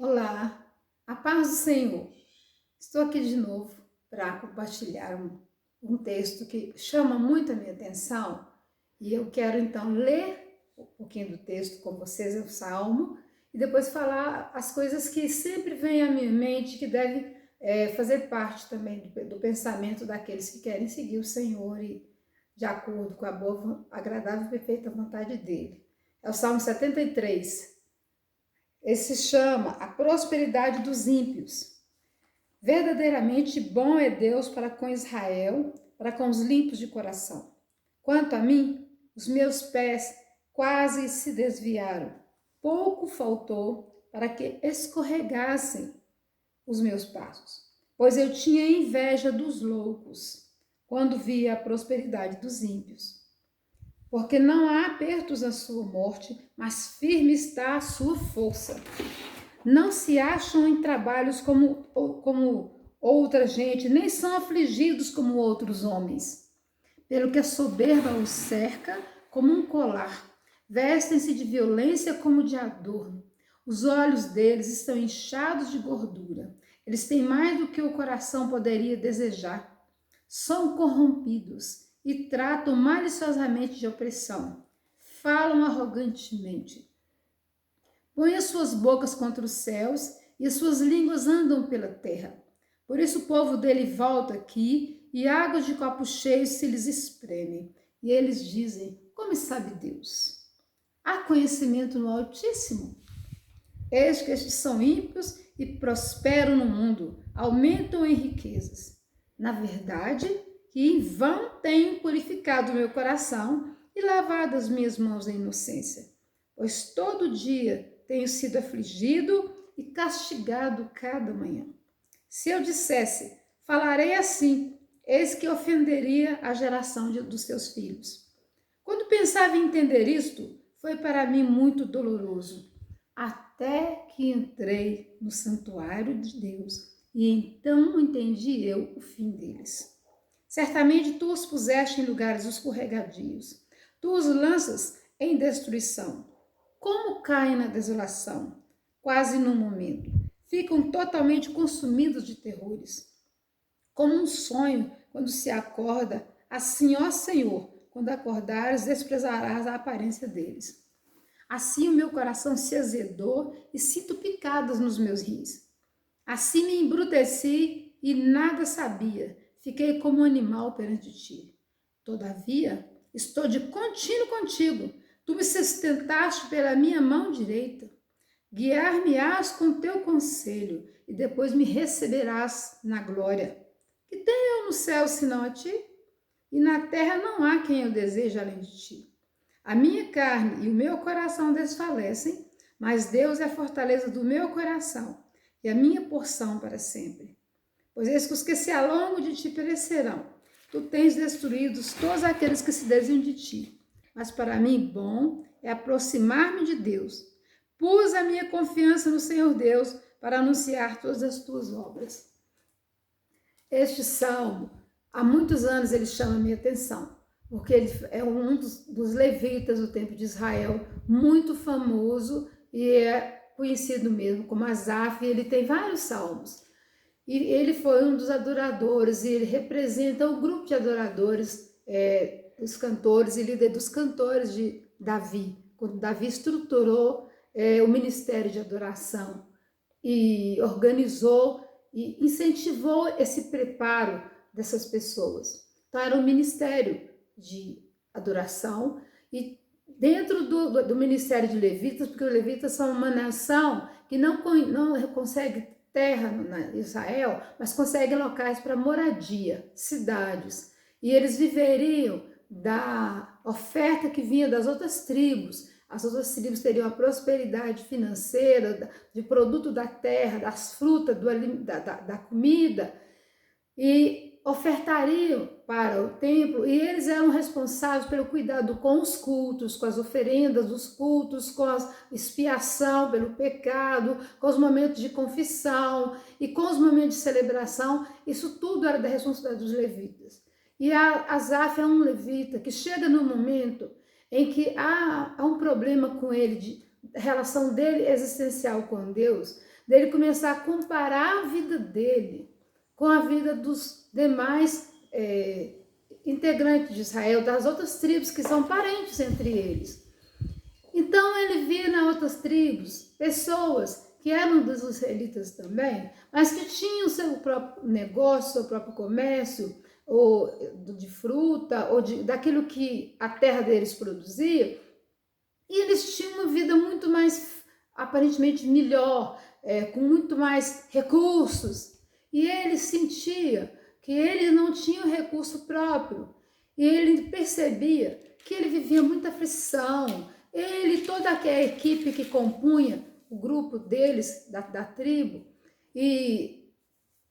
Olá, a paz do Senhor. Estou aqui de novo para compartilhar um texto que chama muito a minha atenção e eu quero então ler um pouquinho do texto com vocês, o Salmo, e depois falar as coisas que sempre vêm à minha mente que devem fazer parte também do pensamento daqueles que querem seguir o Senhor e de acordo com a boa, agradável e perfeita vontade dele. É o Salmo 73. Esse se chama A Prosperidade dos Ímpios. Verdadeiramente bom é Deus para com Israel, para com os limpos de coração. Quanto a mim, os meus pés quase se desviaram. Pouco faltou para que escorregassem os meus passos, pois eu tinha inveja dos loucos, quando via a prosperidade dos ímpios. Porque não há apertos na sua morte, mas firme está a sua força. Não se acham em trabalhos como outra gente, nem são afligidos como outros homens. Pelo que a soberba os cerca como um colar, vestem-se de violência como de adorno. Os olhos deles estão inchados de gordura. Eles têm mais do que o coração poderia desejar. São corrompidos e tratam maliciosamente de opressão. Falam arrogantemente. Põe as suas bocas contra os céus e as suas línguas andam pela terra. Por isso o povo dele volta aqui e águas de copo cheio se lhes espremem. E eles dizem, como sabe Deus? Há conhecimento no Altíssimo? Eis que estes são ímpios e prosperam no mundo, aumentam em riquezas. Na verdade, que em vão tenho purificado o meu coração e lavado as minhas mãos em inocência, pois todo dia tenho sido afligido e castigado cada manhã. Se eu dissesse, falarei assim, eis que ofenderia a geração dos seus filhos. Quando pensava em entender isto, foi para mim muito doloroso, até que entrei no santuário de Deus, e então entendi eu o fim deles. Certamente tu os puseste em lugares escorregadios, tu os lanças em destruição. Como caem na desolação, quase num momento, ficam totalmente consumidos de terrores. Como um sonho quando se acorda, assim, ó Senhor, quando acordares, desprezarás a aparência deles. Assim o meu coração se azedou e sinto picadas nos meus rins. Assim me embruteci e nada sabia. Fiquei como um animal perante ti. Todavia, estou de contínuo contigo. Tu me sustentaste pela minha mão direita. Guiar-me-ás com teu conselho e depois me receberás na glória. Que tenho eu no céu senão a ti? E na terra não há quem eu deseje além de ti. A minha carne e o meu coração desfalecem, mas Deus é a fortaleza do meu coração e a minha porção para sempre. Pois eis que os que se alongam de ti perecerão. Tu tens destruído todos aqueles que se desviam de ti. Mas para mim, bom é aproximar-me de Deus. Pus a minha confiança no Senhor Deus para anunciar todas as tuas obras. Este salmo, há muitos anos ele chama a minha atenção, porque ele é um dos levitas do tempo de Israel, muito famoso e é conhecido mesmo como Asaf, e ele tem vários salmos. E ele foi um dos adoradores, e ele representa o grupo de adoradores, dos cantores e líder dos cantores de Davi, quando Davi estruturou o ministério de adoração e organizou e incentivou esse preparo dessas pessoas. Então era um ministério de adoração e dentro do ministério de levitas, porque os levitas são uma nação que não consegue terra em Israel, mas consegue locais para moradia, cidades. E eles viveriam da oferta que vinha das outras tribos. As outras tribos teriam a prosperidade financeira, de produto da terra, das frutas, da comida, e ofertariam para o templo, e eles eram responsáveis pelo cuidado com os cultos, com as oferendas dos cultos, com a expiação pelo pecado, com os momentos de confissão e com os momentos de celebração. Isso tudo era da responsabilidade dos levitas. E Asaf é um levita que chega no momento em que há um problema com ele, de relação dele existencial com Deus, dele começar a comparar a vida dele com a vida dos demais integrantes de Israel, das outras tribos que são parentes entre eles. Então ele via nas outras tribos pessoas que eram dos israelitas também, mas que tinham seu próprio negócio, seu próprio comércio, ou de fruta, ou daquilo que a terra deles produzia, e eles tinham uma vida muito mais, aparentemente, melhor, com muito mais recursos. E ele sentia que ele não tinha um recurso próprio. E ele percebia que ele vivia muita aflição. Ele, toda aquela equipe que compunha o grupo deles, da tribo, e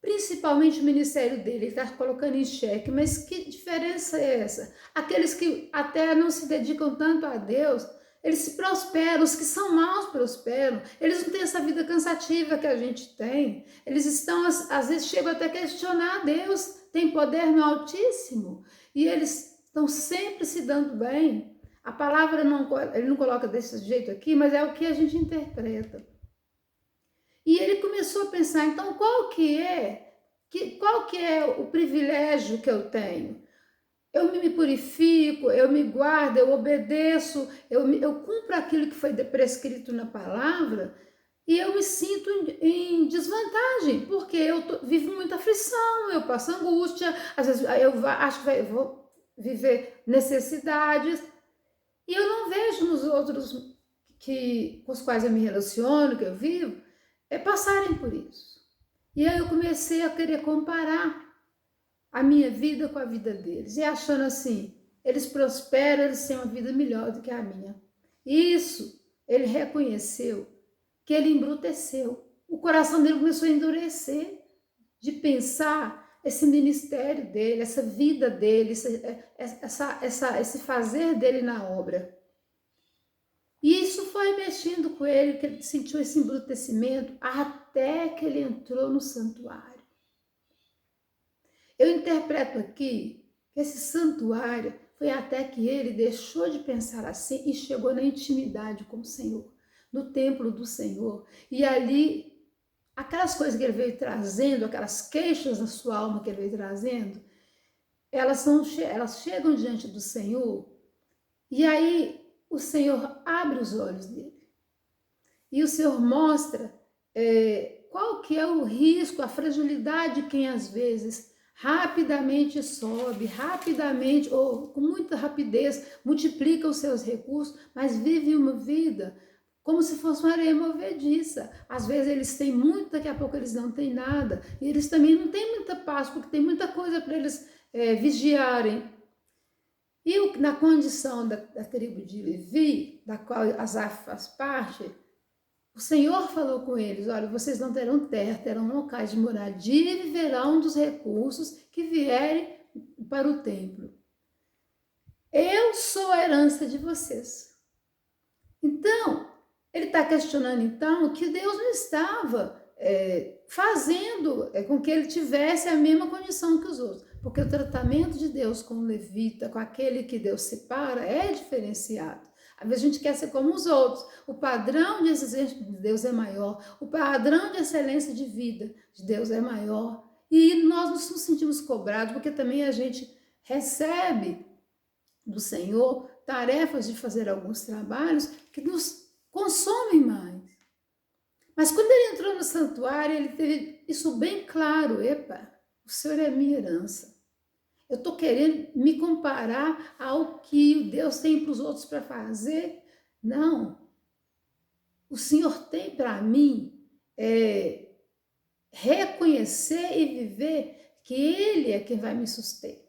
principalmente o ministério dele, ele está colocando em xeque. Mas que diferença é essa? Aqueles que até não se dedicam tanto a Deus, eles se prosperam, os que são maus prosperam, eles não têm essa vida cansativa que a gente tem, eles estão, às vezes chegam até a questionar a Deus, tem poder no Altíssimo, e eles estão sempre se dando bem. A palavra ele não coloca desse jeito aqui, mas é o que a gente interpreta. E ele começou a pensar, então qual que é o privilégio que eu tenho? Eu me purifico, eu me guardo, eu obedeço, eu cumpro aquilo que foi prescrito na palavra, e eu me sinto em desvantagem, porque eu vivo muita aflição, eu passo angústia, às vezes eu acho que vou viver necessidades, e eu não vejo nos outros com os quais eu me relaciono, que eu vivo, passarem por isso. E aí eu comecei a querer comparar a minha vida com a vida deles, e achando assim, eles prosperam, eles têm uma vida melhor do que a minha. Isso, ele reconheceu que ele embruteceu. O coração dele começou a endurecer de pensar esse ministério dele, essa vida dele, esse fazer dele na obra. E isso foi mexendo com ele, que ele sentiu esse embrutecimento, até que ele entrou no santuário. Eu interpreto aqui que esse santuário foi até que ele deixou de pensar assim e chegou na intimidade com o Senhor, no templo do Senhor. E ali, aquelas coisas que ele veio trazendo, aquelas queixas da sua alma que ele veio trazendo, elas chegam diante do Senhor, e aí o Senhor abre os olhos dele. E o Senhor mostra qual que é o risco, a fragilidade de quem às vezes rapidamente sobe, rapidamente, ou com muita rapidez, multiplica os seus recursos, mas vive uma vida como se fosse uma areia movediça. Às vezes eles têm muito, daqui a pouco eles não têm nada, e eles também não têm muita paz, porque tem muita coisa para eles vigiarem. E na condição da tribo de Levi, da qual Asaf faz parte, o Senhor falou com eles, olha, vocês não terão terra, terão locais de moradia e viverão dos recursos que vierem para o templo. Eu sou a herança de vocês. Então, ele está questionando então que Deus não estava fazendo com que ele tivesse a mesma condição que os outros. Porque o tratamento de Deus com o levita, com aquele que Deus separa, é diferenciado. Às vezes a gente quer ser como os outros. O padrão de exigência de Deus é maior. O padrão de excelência de vida de Deus é maior. E nós nos sentimos cobrados, porque também a gente recebe do Senhor tarefas de fazer alguns trabalhos que nos consomem mais. Mas quando ele entrou no santuário, ele teve isso bem claro. Epa, o Senhor é minha herança. Eu estou querendo me comparar ao que Deus tem para os outros para fazer? Não. O Senhor tem para mim reconhecer e viver que Ele é quem vai me suster.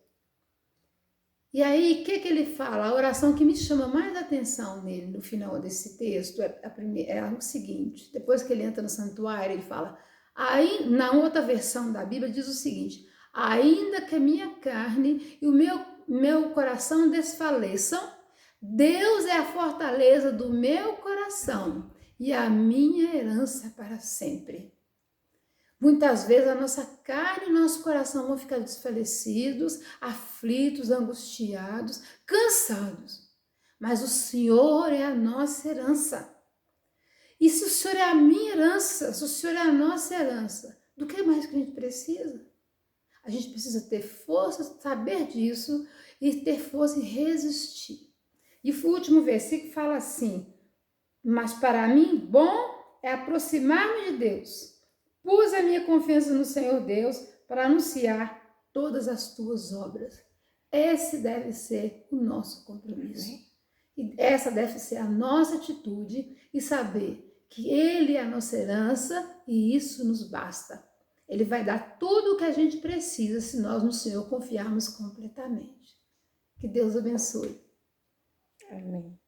E aí, o que ele fala? A oração que me chama mais atenção nele, no final desse texto, é o seguinte. Depois que ele entra no santuário, ele fala... Aí, na outra versão da Bíblia, diz o seguinte... Ainda que a minha carne e o meu coração desfaleçam, Deus é a fortaleza do meu coração e a minha herança para sempre. Muitas vezes a nossa carne e o nosso coração vão ficar desfalecidos, aflitos, angustiados, cansados. Mas o Senhor é a nossa herança. E se o Senhor é a minha herança, se o Senhor é a nossa herança, do que mais que a gente precisa? A gente precisa ter força, saber disso e ter força e resistir. E o último versículo fala assim: mas para mim, bom é aproximar-me de Deus. Pus a minha confiança no Senhor Deus para anunciar todas as tuas obras. Esse deve ser o nosso compromisso. E essa deve ser a nossa atitude e saber que Ele é a nossa herança e isso nos basta. Ele vai dar tudo o que a gente precisa se nós no Senhor confiarmos completamente. Que Deus abençoe. Amém.